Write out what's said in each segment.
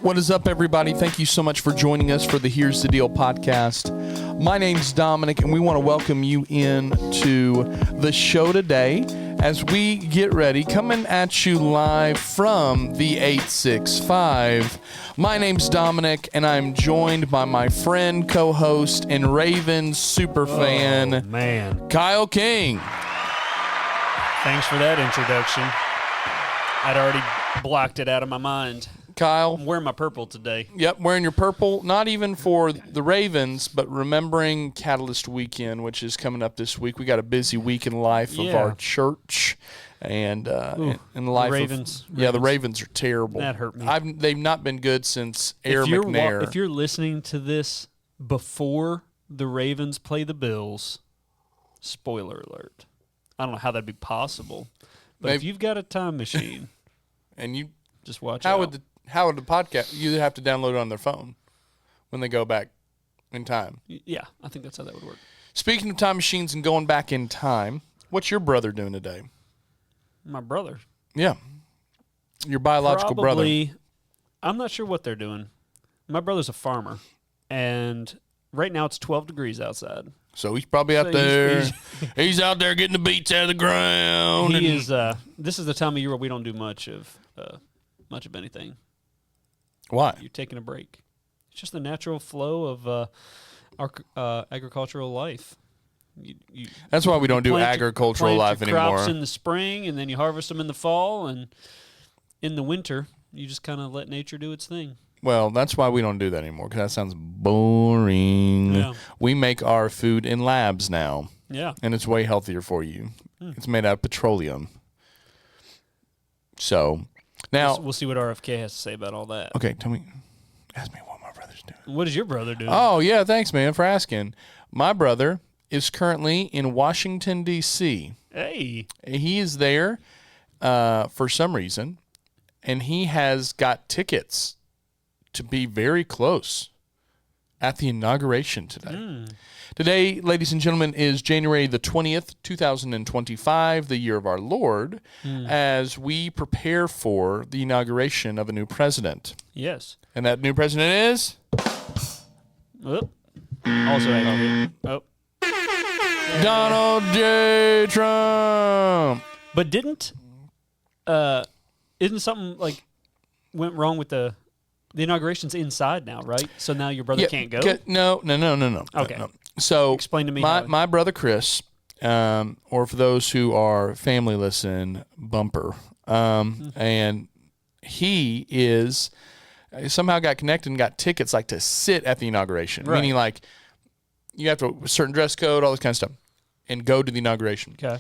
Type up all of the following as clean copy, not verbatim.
What is up, everybody? Thank you so much for joining us for the Here's the Deal podcast. My name's Dominic, and we want to welcome you into the show today as we get ready, coming at you live from the 865. My name's Dominic, and I'm joined by my friend, co-host, and Ravens superfan, Kyle King. Thanks for that introduction. I'd already blocked it out of my mind. Kyle. I'm wearing my purple today. Yep, wearing your purple, not even for the Ravens, but remembering Catalyst Weekend, which is coming up this week. We got a busy week in life of our church and in the life Ravens. of... Yeah, the Ravens are terrible. That hurt me. They've not been good since Air McNair. If you're listening to this before the Ravens play the Bills, spoiler alert. I don't know how that'd be possible, but if you've got a time machine... and you... Just watch out. How would the podcast? You have to download it on their phone when they go back in time. Yeah, I think that's how that would work. Speaking of time machines and going back in time, what's your brother doing today? My brother. Yeah, your biological brother. I'm not sure what they're doing. My brother's a farmer, and right now it's 12 degrees outside. So he's probably out there. He's out there getting the beats out of the ground. He is. This is the time of year where we don't do much of anything. Why? You're taking a break. It's just the natural flow of our agricultural life. That's why we don't do agricultural life anymore. Crops in the spring, and then you harvest them in the fall, and in the winter, you just kind of let nature do its thing. Well, that's why we don't do that anymore, because that sounds boring. Yeah. We make our food in labs now. Yeah. And it's way healthier for you. It's made out of petroleum. So... Now we'll see what RFK has to say about all that. Okay, ask me what my brother's doing. What is your brother doing? Oh, yeah, thanks, man, for asking. My brother is currently in Washington, D.C. Hey. He is there for some reason, and he has got tickets to be very close at the inauguration today. Today, ladies and gentlemen, is January the 20th, 2025, the year of our Lord, as we prepare for the inauguration of a new president. Yes. And that new president is? Donald J. Trump. But isn't something like went wrong with the inauguration's inside now, right? So now your brother can't go? No. Okay. No. So explain to me. My brother Chris, or for those who are family listen, Bumper, and he is somehow got connected and got tickets like to sit at the inauguration, meaning like you have to a certain dress code, all this kind of stuff, and go to the inauguration. Okay.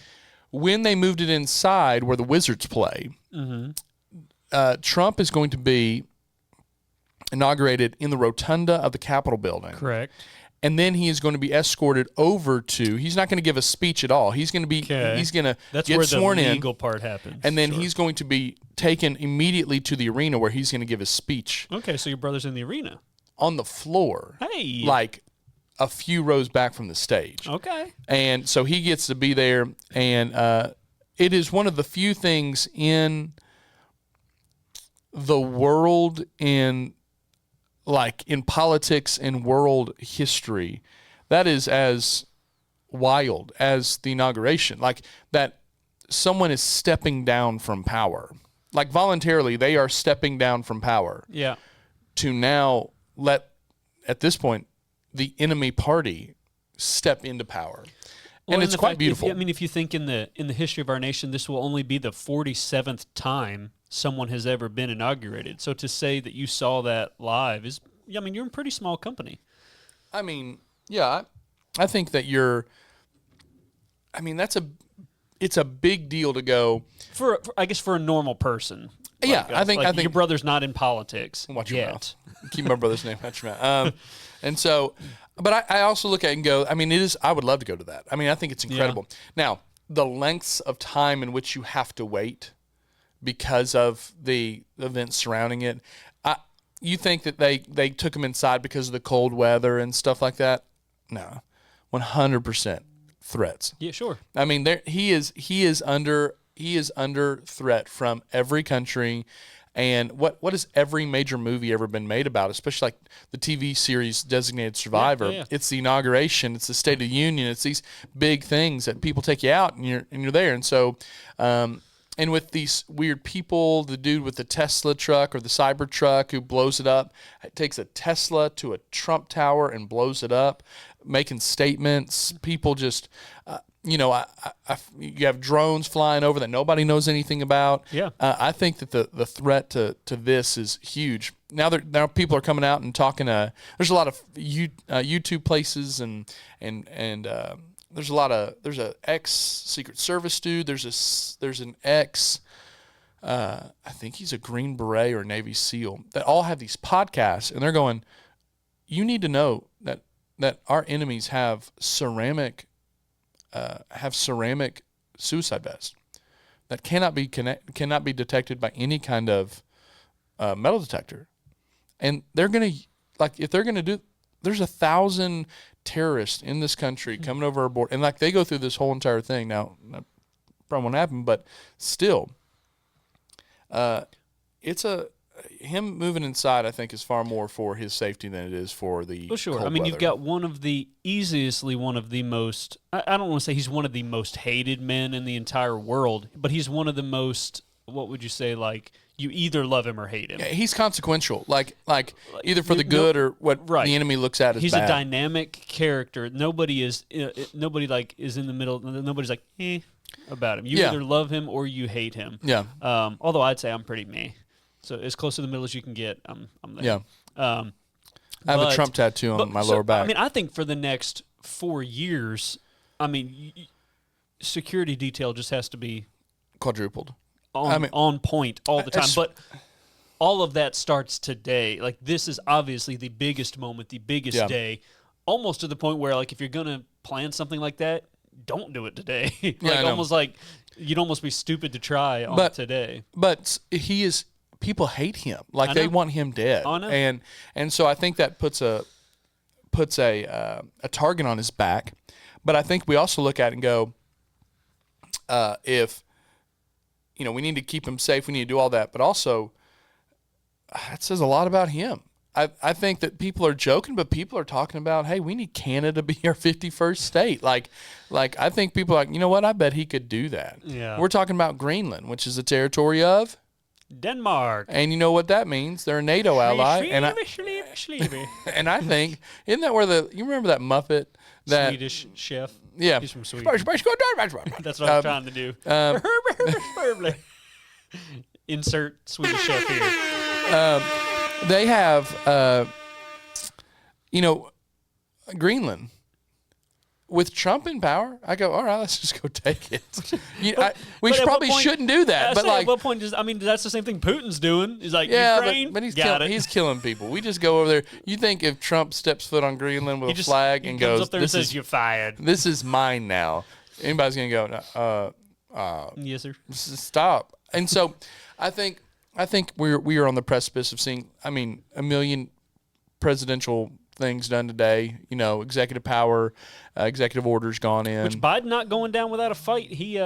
When they moved it inside where the Wizards play, Trump is going to be inaugurated in the rotunda of the Capitol building. Correct. And then he is going to be escorted over to, he's not going to give a speech at all. He's going to be, he's going to get sworn in. That's where the legal part happens. And then he's going to be taken immediately to the arena where he's going to give his speech. Okay, so your brother's in the arena. On the floor. Hey. Like a few rows back from the stage. Okay. And so he gets to be there, and it is one of the few things in the world in politics and world history that is as wild as the inauguration, like that someone is stepping down from power, like voluntarily they are stepping down from power to now let, at this point, the enemy party step into power. And it's quite beautiful. If you think in the history of our nation, this will only be the 47th time someone has ever been inaugurated. So to say that you saw that live is, you're in pretty small company. I think that it's a big deal to go. For a normal person. Yeah, I think your brother's not in politics. Watch your mouth. Keep my brother's name out your mouth. And so, but I also look at it and go, I would love to go to that. I think it's incredible. Yeah. Now, the lengths of time in which you have to wait because of the events surrounding it, you think that they took him inside because of the cold weather and stuff like that? No, 100% threats. Yeah, sure. He is under threat from every country. And what has every major movie ever been made about, especially like the TV series Designated Survivor? Yeah. It's the inauguration, it's the State of the Union, it's these big things that people take you out and you're there. And so and with these weird people, the dude with the Tesla truck or the Cyber truck who blows it up, takes a Tesla to a Trump Tower and blows it up, making statements. People just you have drones flying over that nobody knows anything about. Yeah. I think that the threat to this is huge. Now people are coming out and talking. There's a lot of YouTube places and there's a ex Secret Service dude. There's an ex. I think he's a Green Beret or Navy SEAL that all have these podcasts, and they're going, you need to know that our enemies have ceramic suicide vests that cannot be detected by any kind of metal detector, and they're gonna if they're gonna do. There's 1,000 terrorists in this country coming over our border, and they go through this whole entire thing. Now, that probably won't happen, but still, it's him moving inside. I think is far more for his safety than it is for the. Well, sure. cold I mean, weather. you've got one of the most. I don't want to say he's one of the most hated men in the entire world, but he's one of the most. What would you say? Like, you either love him or hate him. Yeah, he's consequential, like either for the good or what the enemy looks at as he's bad. a dynamic character. Nobody is in the middle. Nobody's like about him. You either love him or you hate him. Yeah. Although I'd say I'm pretty meh. So as close to the middle as you can get, I'm there. Yeah. I have a Trump tattoo on my lower back. I mean, I think for the next 4 years, security detail just has to be quadrupled. On point all the time. But all of that starts today. Like, this is obviously the biggest moment, the biggest day, almost to the point where, like, if you're going to plan something like that, don't do it today. Almost like you'd almost be stupid to try today. But people hate him. Like, they want him dead. I know. And so I think that puts a target on his back. But I think we also look at it and go, if we need to keep him safe, we need to do all that. But also, that says a lot about him. I think that people are joking, but people are talking about, hey, we need Canada to be our 51st state. Like I think people are like, you know what? I bet he could do that. Yeah. We're talking about Greenland, which is a territory of Denmark. And you know what that means? They're a NATO ally. And I think, isn't that where you remember that Muppet? That Swedish chef. Yeah. He's from Sweden. That's what I'm trying to do. Insert Swedish chef here. They have, Greenland. With Trump in power, I go, all right, let's just go take it. We probably shouldn't do that. But at what point that's the same thing Putin's doing. He's like, Ukraine, but he's killing people. We just go over there. You think if Trump steps foot on Greenland with a flag and goes, up there and says, you're fired. This is mine now. Anybody's going to go, yes, sir. Stop. And so I think we are on the precipice of seeing, a million presidential things done today, executive power, executive orders gone in. Which Biden not going down without a fight. He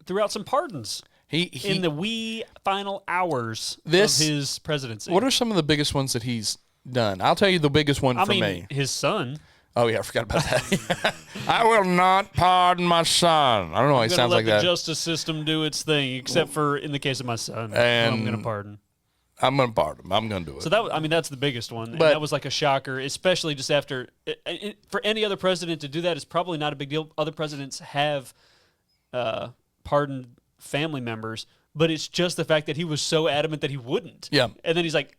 threw out some pardons in the wee final hours of his presidency. What are some of the biggest ones that he's done? I'll tell you the biggest one for me. His son. Oh, yeah, I forgot about that. I will not pardon my son. I don't know why he sounds like that. Let the justice system do its thing, except for in the case of my son, and I'm going to pardon. I'm going to pardon him. I'm going to do it. So that's the biggest one. And that was like a shocker, especially just after. For any other president to do that is probably not a big deal. Other presidents have pardoned family members, but it's just the fact that he was so adamant that he wouldn't. Yeah. And then he's like,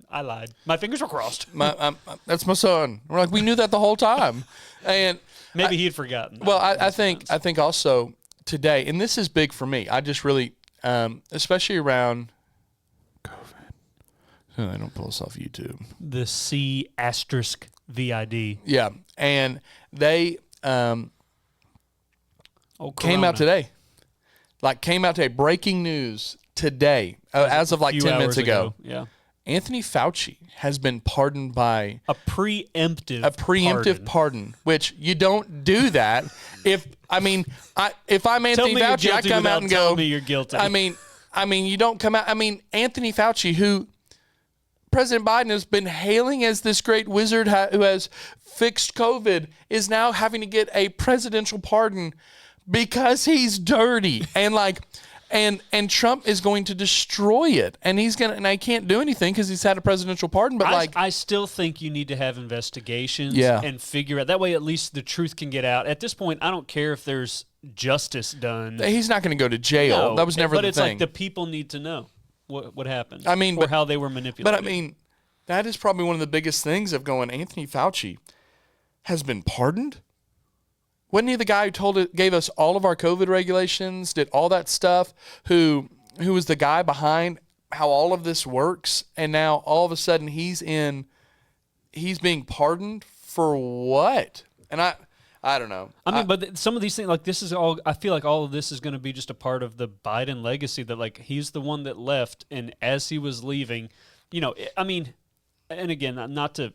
I lied. My fingers were crossed. That's my son. We're like, we knew that the whole time. And maybe he had forgotten. Well, I think also today, and this is big for me. I just really, especially around COVID. They don't pull us off YouTube. The C*VID. Yeah, and they came out today. Came out today. Breaking news today, as of 10 minutes ago. Yeah. Anthony Fauci has been pardoned by a preemptive pardon, which you don't do that. If I'm Anthony Fauci, I come out and go, tell me you're guilty. I mean, you don't come out. I mean, Anthony Fauci, who President Biden has been hailing as this great wizard who has fixed COVID, is now having to get a presidential pardon because he's dirty. And like, and Trump is going to destroy it. And and I can't do anything because he's had a presidential pardon. But I still think you need to have investigations and figure out. That way, at least the truth can get out. At this point, I don't care if there's justice done. He's not going to go to jail. No, that was never the thing. But it's like the people need to know what happened. I mean, or how they were manipulated. But I mean, that is probably one of the biggest things of going, Anthony Fauci has been pardoned? Wasn't he the guy who gave us all of our COVID regulations, did all that stuff, who was the guy behind how all of this works, and now all of a sudden he's being pardoned for what? And I don't know. I mean, but some of these things, like this is all, I feel like all of this is going to be just a part of the Biden legacy, that like he's the one that left, and as he was leaving, you know, I mean, and again, not to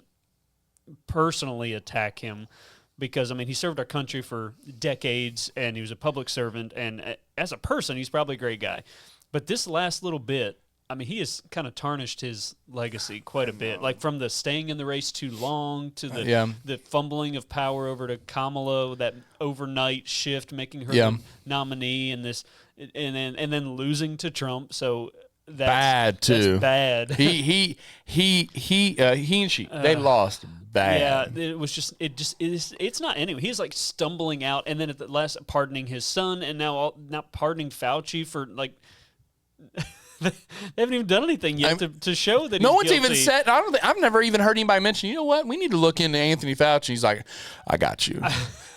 personally attack him, because, I mean, he served our country for decades, and he was a public servant, and as a person, he's probably a great guy. But this last little bit, I mean, he has kind of tarnished his legacy quite a bit, like from the staying in the race too long to the fumbling of power over to Kamala, that overnight shift, making her the nominee, and then losing to Trump. So that's bad too. That's bad. He and she they lost bad. Yeah, it's not anyway. He's like stumbling out, and then at the last pardoning his son, and now not pardoning Fauci for like. They haven't even done anything yet to show that. No he's one's guilty. even said. I've never even heard anybody mention. You know what? We need to look into Anthony Fauci. He's like, I got you.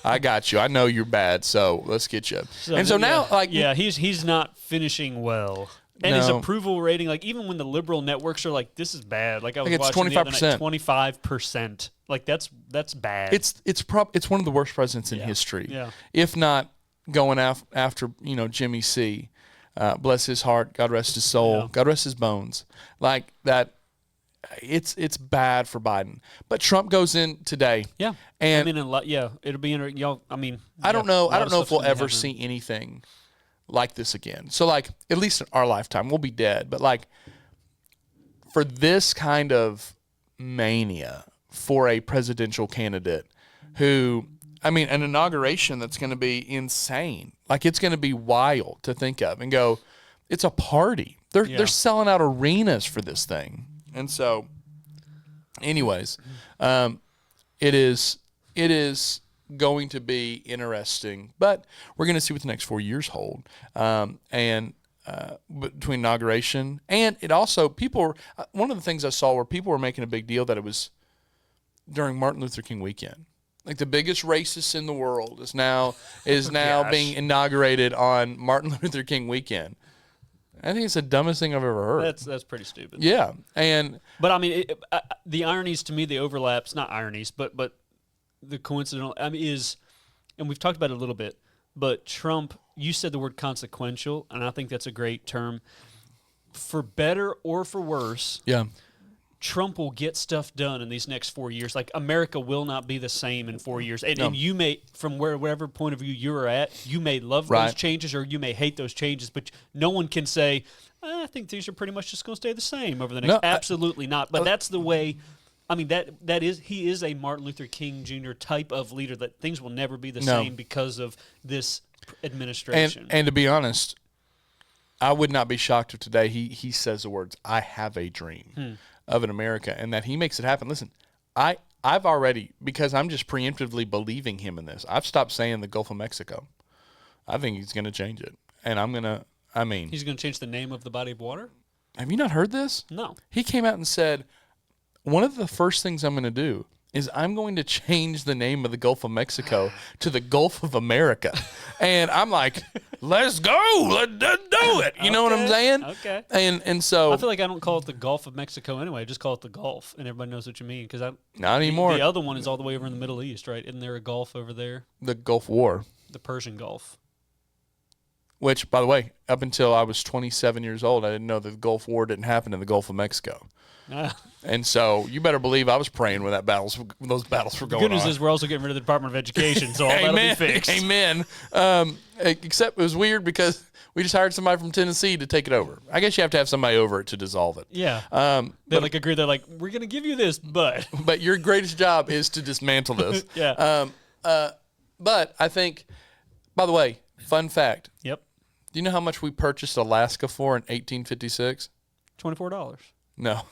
I got you. I know you're bad, so let's get you. So now, like, he's not finishing well. And his approval rating, like even when the liberal networks are like, "This is bad," like I was watching 25%. 25%. Like that's bad. It's one of the worst presidents in history. Yeah. If not going after Jimmy C. Bless his heart. God rest his soul. Yeah. God rest his bones. Like that. It's bad for Biden. But Trump goes in today. Yeah. And I mean, it'll be y'all. I mean, I don't know if we'll ever see anything like this again. So like, at least in our lifetime, we'll be dead. But like, for this kind of mania for a presidential candidate who, I mean, an inauguration that's going to be insane. Like, it's going to be wild to think of and go, it's a party. They're selling out arenas for this thing. And so, anyways, it is going to be interesting, but we're going to see what the next 4 years hold. And between inauguration and it also, one of the things I saw where people were making a big deal that it was during Martin Luther King weekend. Like the biggest racist in the world is now being inaugurated on Martin Luther King weekend. I think it's the dumbest thing I've ever heard. That's pretty stupid. Yeah, but I mean, the ironies to me, the overlaps, not ironies, but the coincidental, I mean, is, and we've talked about it a little bit, but Trump, you said the word consequential, and I think that's a great term. For better or for worse, Trump will get stuff done in these next 4 years. Like, America will not be the same in 4 years. And you may, from whatever point of view you're at, you may love those changes or you may hate those changes, but no one can say, I think these are pretty much just going to stay the same over the next. Absolutely not. But that's the way. I mean, he is a Martin Luther King Jr. type of leader, that things will never be the same because of this administration. And to be honest, I would not be shocked if today he says the words, I have a dream of an America, and that he makes it happen. Listen, I've already, because I'm just preemptively believing him in this, I've stopped saying the Gulf of Mexico. I think he's going to change it. And he's going to change the name of the body of water? Have you not heard this? No. He came out and said, one of the first things I'm going to do is I'm going to change the name of the Gulf of Mexico to the Gulf of America. And I'm like, let's go. Let's do it. You know what I'm saying? Okay. And so I feel like I don't call it the Gulf of Mexico anyway. I just call it the Gulf, and everybody knows what you mean. Because not anymore. The other one is all the way over in the Middle East, right? Isn't there a Gulf over there? The Gulf War. The Persian Gulf. which, by the way, up until I was 27 years old, I didn't know that the Gulf War didn't happen in the Gulf of Mexico. And so you better believe I was praying when those battles were going on. The good news is we're also getting rid of the Department of Education, so all that'll be fixed. Amen. Except it was weird because we just hired somebody from Tennessee to take it over. I guess you have to have somebody over it to dissolve it. Yeah. They agree. They're like, we're going to give you this, but your greatest job is to dismantle this. Yeah. But I think, by the way, fun fact. Yep. Do you know how much we purchased Alaska for in 1856? $24. No.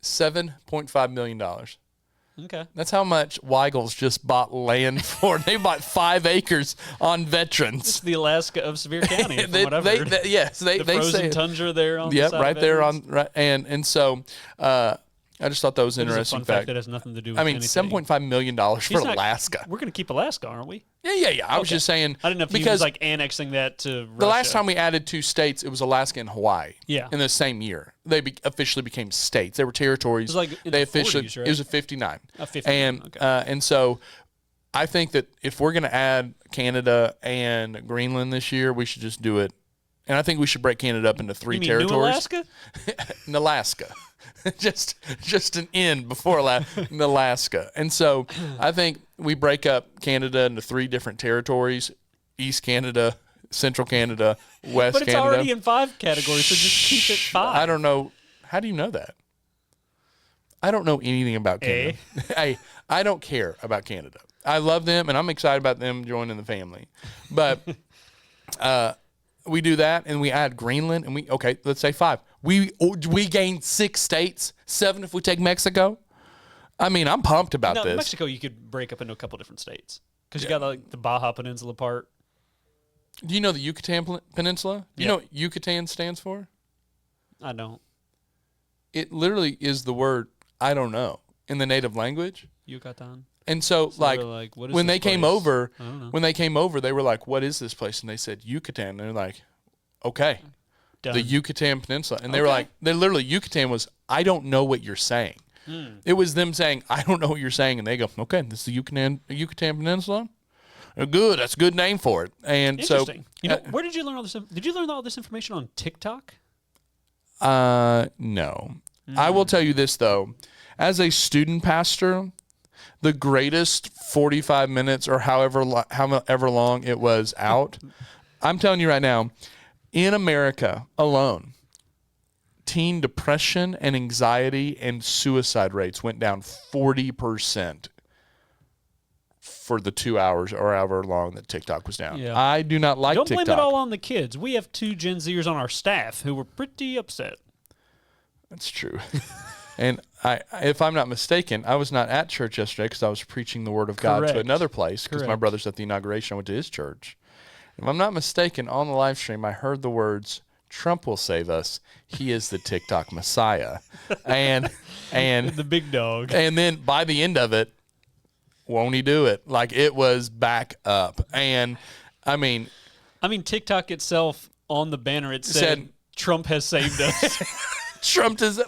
$7.5 million. Okay. That's how much Weigel's just bought land for. They bought 5 acres on Veterans. It's the Alaska of Sevier County, from what I've heard. Yes, they frozen say tundra there on the side right of there Veterans. on right, and so I just thought that was an interesting fun fact that has nothing to do with anything. $7.5 million for Alaska. We're going to keep Alaska, aren't we? Yeah. I was just saying. I didn't know if he was like annexing that to Russia. The last time we added 2 states, it was Alaska and Hawaii. Yeah. In the same year, they officially became states. They were territories. It was like in they the officially 40s, right? It was a 59. 59. And so I think that if we're going to add Canada and Greenland this year, we should just do it. And I think we should break Canada up into 3 you mean territories. New Alaska? Alaska. just an N before Alaska. And so I think we break up Canada into 3 different territories: East Canada, Central Canada, West Canada. But it's already in 5 categories, so just keep it 5. I don't know. How do you know that? I don't know anything about Canada. I don't care about Canada. I love them, and I'm excited about them joining the family. But we do that, and we add Greenland, and let's say 5. We gain 6 states, 7 if we take Mexico. I mean, I'm pumped about this. Mexico you could break up into a couple different states because you got like the Baja Peninsula part. Do you know the Yucatan Peninsula? Do you know what Yucatan stands for? I don't. It literally is the word I don't know in the native language. Yucatan. And so like what is when they came over, they were like, "What is this place?" And they said Yucatan. And they're like, "Okay." Done. The Yucatan Peninsula. And they were like, Yucatan was, "I don't know what you're saying." It was them saying, "I don't know what you're saying." And they go, "Okay, this is the Yucatan Peninsula? Good. That's a good name for it." And interesting. Where did you learn all this? Did you learn all this information on TikTok? No. I will tell you this, though. As a student pastor, the greatest 45 minutes or however long it was out, I'm telling you right now, in America alone, teen depression and anxiety and suicide rates went down 40% for the 2 hours or however long that TikTok was down. Yeah. I do not like TikTok. Don't blame it all on the kids. We have 2 Gen Zers on our staff who were pretty upset. That's true. And if I'm not mistaken, I was not at church yesterday because I was preaching the word of God to another place because my brother's at the inauguration. I went to his church. If I'm not mistaken, on the live stream, I heard the words, "Trump will save us. He is the TikTok Messiah." And the big dog. And then by the end of it, won't he do it? Like, it was back up. And I mean, TikTok itself on the banner, it said Trump has saved us. Trump is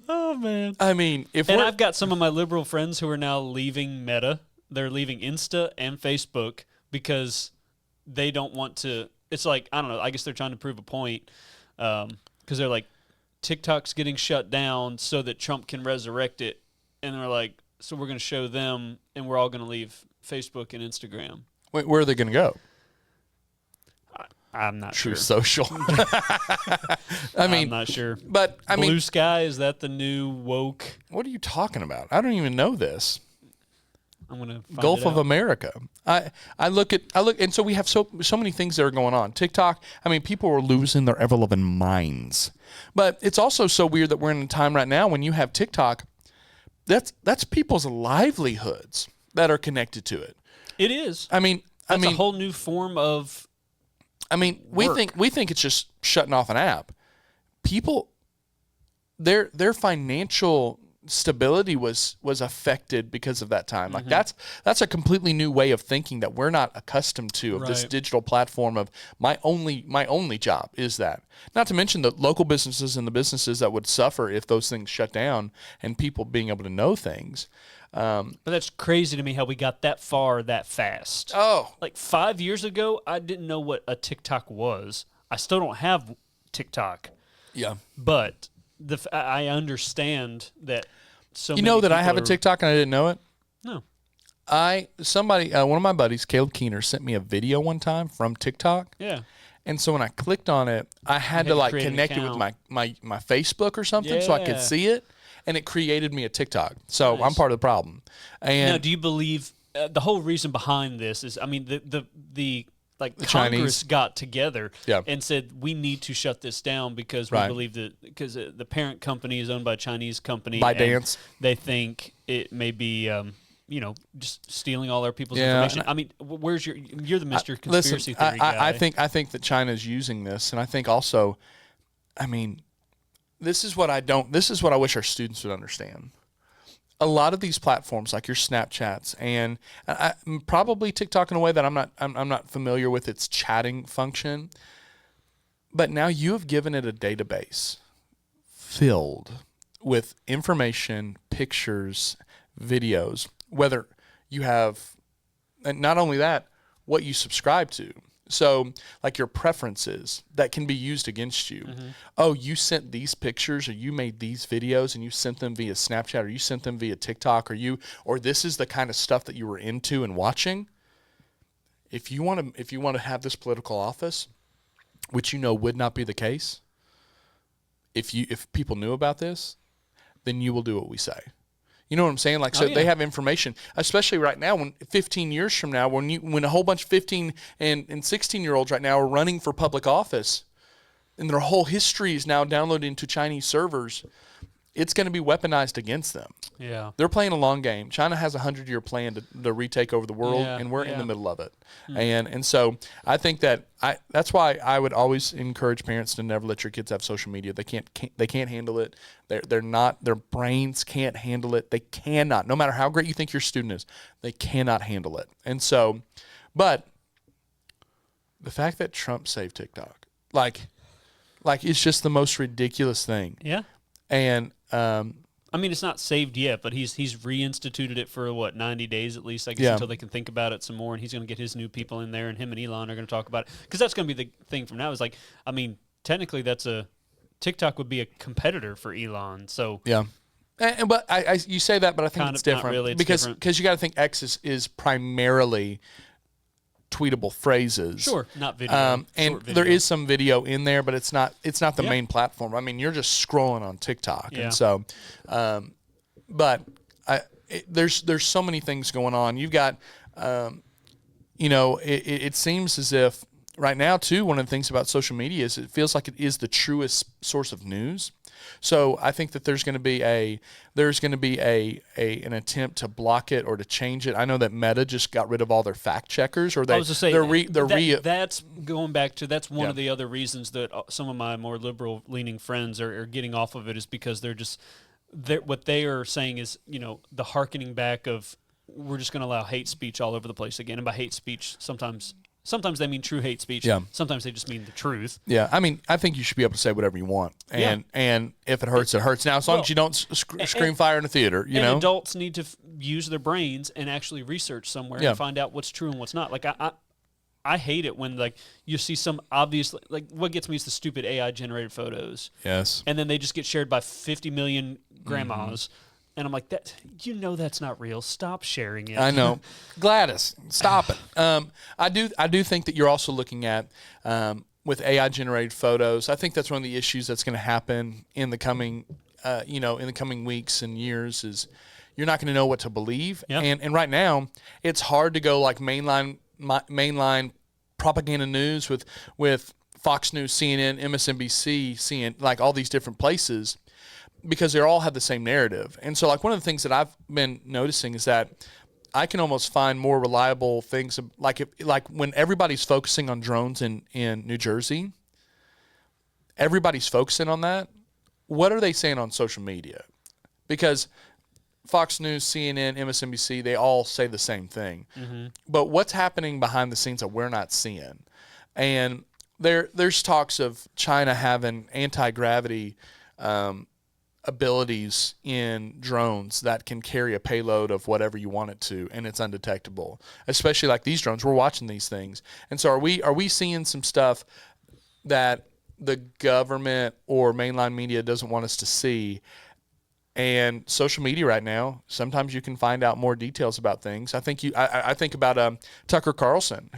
oh man. I've got some of my liberal friends who are now leaving Meta. They're leaving Insta and Facebook because they don't want to. It's like, I don't know, I guess they're trying to prove a point because they're like, TikTok's getting shut down so that Trump can resurrect it. And they're like, so we're going to show them and we're all going to leave Facebook and Instagram. Wait, where are they going to go? I'm not True sure. Social. I'm not sure. But Blue Sky, is that the new woke? What are you talking about? I don't even know this. I'm gonna find Gulf of America. I look, and so we have so many things that are going on. TikTok. People are losing their ever-loving minds. But it's also so weird that we're in a time right now when you have TikTok. That's people's livelihoods that are connected to it. It is. That's a whole new form of. We think it's just shutting off an app. People, their financial stability was affected because of that time. Like that's a completely new way of thinking that we're not accustomed to, of this digital platform of my only job is that. Not to mention the local businesses and the businesses that would suffer if those things shut down and people being able to know things. But that's crazy to me how we got that far that fast. Oh, like 5 years ago, I didn't know what a TikTok was. I still don't have TikTok. yeah. But I understand that so You many know that I people have a TikTok and I didn't know it? No. One of my buddies, Caleb Keener, sent me a video one time from TikTok. Yeah. And so when I clicked on it, I had to like create an connect it with account. my Facebook or something so I could Yeah. see it, and it created me a TikTok. So Nice. I'm part of the problem. And Now, do you believe the whole reason behind this is, I mean, the Congress Chinese got together Yeah. and said we need to shut this down because we Right. believe that because the parent company is owned by a Chinese company. ByteDance. And they think it may be just stealing all our people's Yeah, information. I mean, where's you're the Mr. Conspiracy Theory guy. I think that China's using this, and I think also, I mean, this is what I wish our students would understand. A lot of these platforms, like your Snapchats and probably TikTok in a way that I'm not familiar with its chatting function, but now you have given it a database filled with information, pictures, videos, whether you have, and not only that, what you subscribe to. So, like your preferences that can be used against you. Mm-hmm. Oh, you sent these pictures, or you made these videos, and you sent them via Snapchat, or you sent them via TikTok, or this is the kind of stuff that you were into and watching. If you want to have this political office, which would not be the case, if people knew about this, then you will do what we say. You know what I'm saying? Like, so they have information, especially right now, when 15 years from now, when a whole bunch of 15 and 16-year-olds right now are running for public office, and their whole history is now downloaded into Chinese servers, it's going to be weaponized against them. Yeah. They're playing a long game. China has a 100-year plan to retake over the world, and we're in the middle of it. And so I think that's why I would always encourage parents to never let your kids have social media. They can't handle it. Their brains can't handle it. They cannot. No matter how great you think your student is, they cannot handle it. And so, but the fact that Trump saved TikTok, like it's just the most ridiculous thing. Yeah. And I mean, it's not saved yet, but he's reinstituted it for 90 days at least, I guess, until they can think about it some more. And he's going to get his new people in there, and him and Elon are going to talk about it, because that's going to be the thing from now. Is like, I mean, technically, TikTok would be a competitor for Elon. So yeah, but you say that, but I think it's different. Not really, because you got to think X is primarily tweetable phrases. Sure, not video. And video. there is some video in there, but it's not the main platform. I mean, you're just scrolling on TikTok, and so, there's so many things going on. You've got, it seems as if right now too, one of the things about social media is it feels like it is the truest source of news. So I think that there's going to be an attempt to block it or to change it. I know that Meta just got rid of all their fact checkers, or that's going back to one of the other reasons that some of my more liberal leaning friends are getting off of it, is because what they are saying is, the hearkening back of, we're just going to allow hate speech all over the place again. And by hate speech, sometimes they mean true hate speech. Yeah. Sometimes they just mean the truth. Yeah, I mean, I think you should be able to say whatever you want, and if it hurts, it hurts. Now, as long as you don't scream fire in a theater, you know. Adults need to use their brains and actually research somewhere and find out what's true and what's not. Like I hate it when you see some obvious, what gets me is the stupid AI generated photos. Yes. And then they just get shared by 50 million grandmas. Mm-hmm. And I'm like, that's not real. Stop sharing it. I know. Gladys, stop it. I do think that you're also looking at, with AI generated photos, I think that's one of the issues that's going to happen in the coming weeks and years, is you're not going to know what to believe. Yep. And right now it's hard to go like mainline propaganda news with Fox News, CNN, MSNBC, CNN, like all these different places, because they all have the same narrative. And so, like, one of the things that I've been noticing is that I can almost find more reliable things, like when everybody's focusing on drones in New Jersey, everybody's focusing on that. What are they saying on social media? because Fox News, CNN, MSNBC, they all say the same thing. Mm-hmm. But what's happening behind the scenes that we're not seeing? And there's talks of China having anti-gravity abilities in drones that can carry a payload of whatever you want it to, and it's undetectable. Especially like these drones, we're watching these things, and so are we seeing some stuff that the government or mainline media doesn't want us to see? And social media right now, sometimes you can find out more details about things. I think about Tucker Carlson,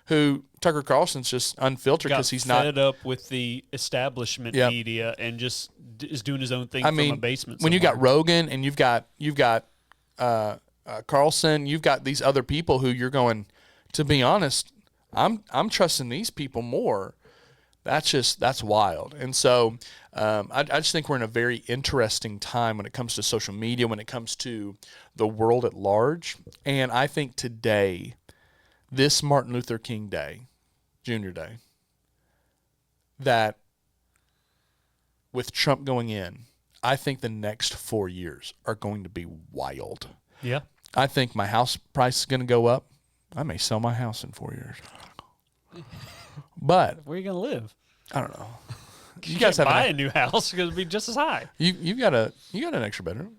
who Tucker Carlson's just unfiltered because he's not fed up with the establishment media and just is doing his own thing from a basement. When you got Rogan and you've got Carlson, you've got these other people who you're going, to be honest, I'm trusting these people more. That's wild. And so I just think we're in a very interesting time when it comes to social media, when it comes to the world at large. And I think today, this Martin Luther King Day, Jr. Day, that with Trump going in, I think the next 4 years are going to be wild. Yeah. I think my house price is going to go up. I may sell my house in 4 years. But where are you going to live? I don't know. You guys buy a new house because it'll be just as high. You got an extra bedroom.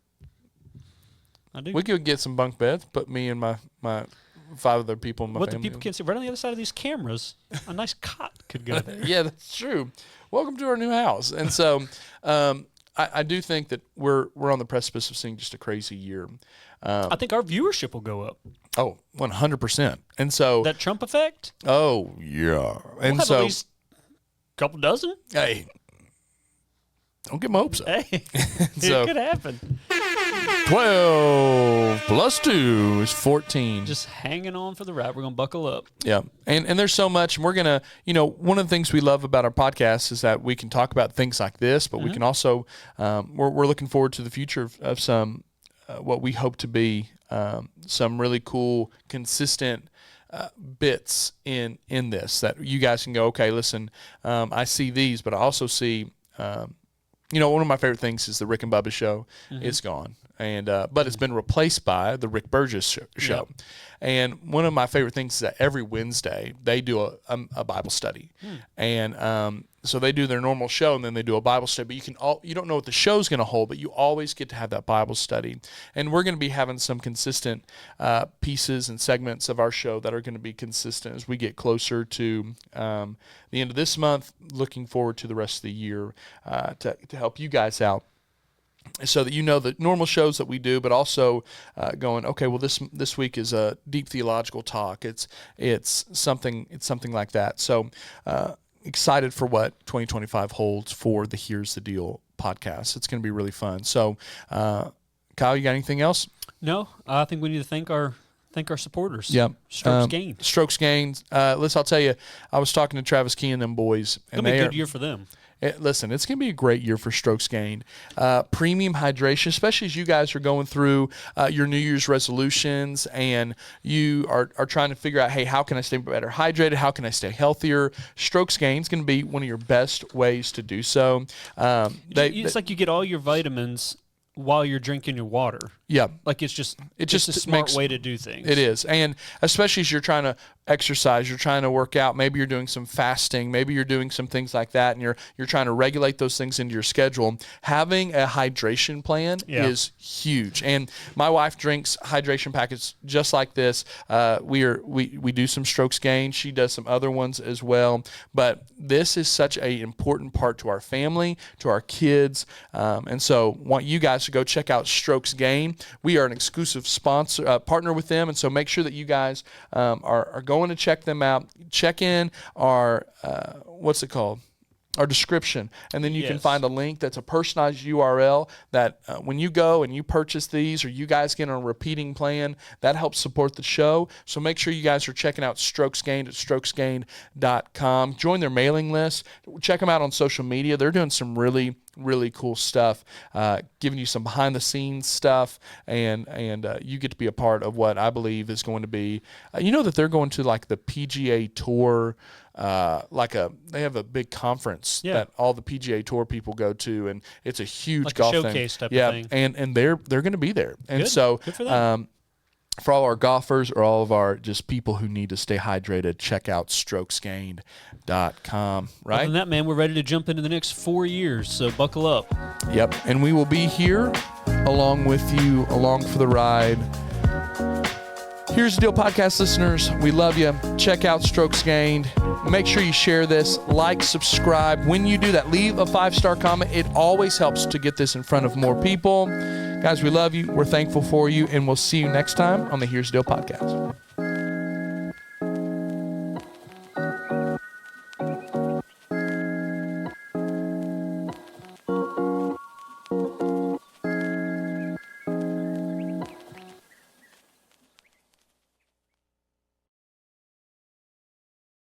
I do. We could get some bunk beds. Put me and my 5 other people in my family. What the people can't see right on the other side of these cameras, a nice cot could go there. Yeah, that's true. Welcome to our new house. And so I do think that we're on the precipice of seeing just a crazy year. I think our viewership will go up. Oh, 100%. And so that Trump effect? Oh, yeah. And we'll have so at least a couple dozen? Hey, don't get my hopes up. Hey, so, it could happen. 12 plus 2 is 14. Just hanging on for the ride. We're going to buckle up. Yeah. And there's so much. And we're going to, one of the things we love about our podcast is that we can talk about things like this, but we can also, we're looking forward to the future of some, what we hope to be some really cool, consistent bits in this that you guys can go, okay, listen, I see these, but I also see, one of my favorite things is the Rick and Bubba show. It's gone. And but it's been replaced by the Rick Burgess show. Yep. And one of my favorite things is that every Wednesday they do a Bible study. And so they do their normal show and then they do a Bible study. But you don't know what the show's going to hold, but you always get to have that Bible study. And we're going to be having some consistent pieces and segments of our show that are going to be consistent as we get closer to the end of this month. Looking forward to the rest of the year to help you guys out, so that the normal shows that we do, but also going, okay, well this week is a deep theological talk. It's something like that. So excited for what 2025 holds for the Here's the Deal podcast. It's going to be really fun. So Kyle, you got anything else? No, I think we need to thank our supporters. Yeah. Strokes gained. Strokes gained. Listen, I'll tell you, I was talking to Travis Key and them boys. It'll be a good year for them. Listen, it's going to be a great year for Strokes Gained. Premium hydration, especially as you guys are going through your New Year's resolutions and you are trying to figure out, hey, how can I stay better hydrated? How can I stay healthier? Strokes Gained is going to be one of your best ways to do so. It's like you get all your vitamins while you're drinking your water. Yeah. Like it's just a smart way to do things. It is. And especially as you're trying to exercise, you're trying to work out, maybe you're doing some fasting, maybe you're doing some things like that, and you're trying to regulate those things into your schedule. Having a hydration plan is huge. And my wife drinks hydration packets just like this. We do some Strokes Gained. She does some other ones as well. But this is such an important part to our family, to our kids. And so want you guys to go check out Strokes Gained. We are an exclusive sponsor partner with them, and so make sure that you guys are going to check them out. Check in our what's it called? Our description, and then you can find a link that's a personalized URL that when you go and you purchase these or you guys get on a repeating plan, that helps support the show. So make sure you guys are checking out Strokes Gained at strokesgained.com. Join their mailing list. Check them out on social media. They're doing some really really cool stuff, giving you some behind the scenes stuff, and you get to be a part of what I believe is going to be. You know that they're going to like the PGA Tour. They have a big conference that all the PGA Tour people go to, and it's a huge like golf a showcase thing. type of thing. And they're going to be there, and Good. so Good for them. For all our golfers or all of our just people who need to stay hydrated, check out strokesgained.com. Right? Other than that, man, we're ready to jump into the next 4 years, so buckle up. Yep, and we will be here along with you, along for the ride. Here's the Deal podcast listeners. We love you. Check out Strokes Gained. Make sure you share this, like, subscribe. When you do that, leave a 5-star comment. It always helps to get this in front of more people. Guys, we love you. We're thankful for you, and we'll see you next time on the Here's the Deal podcast.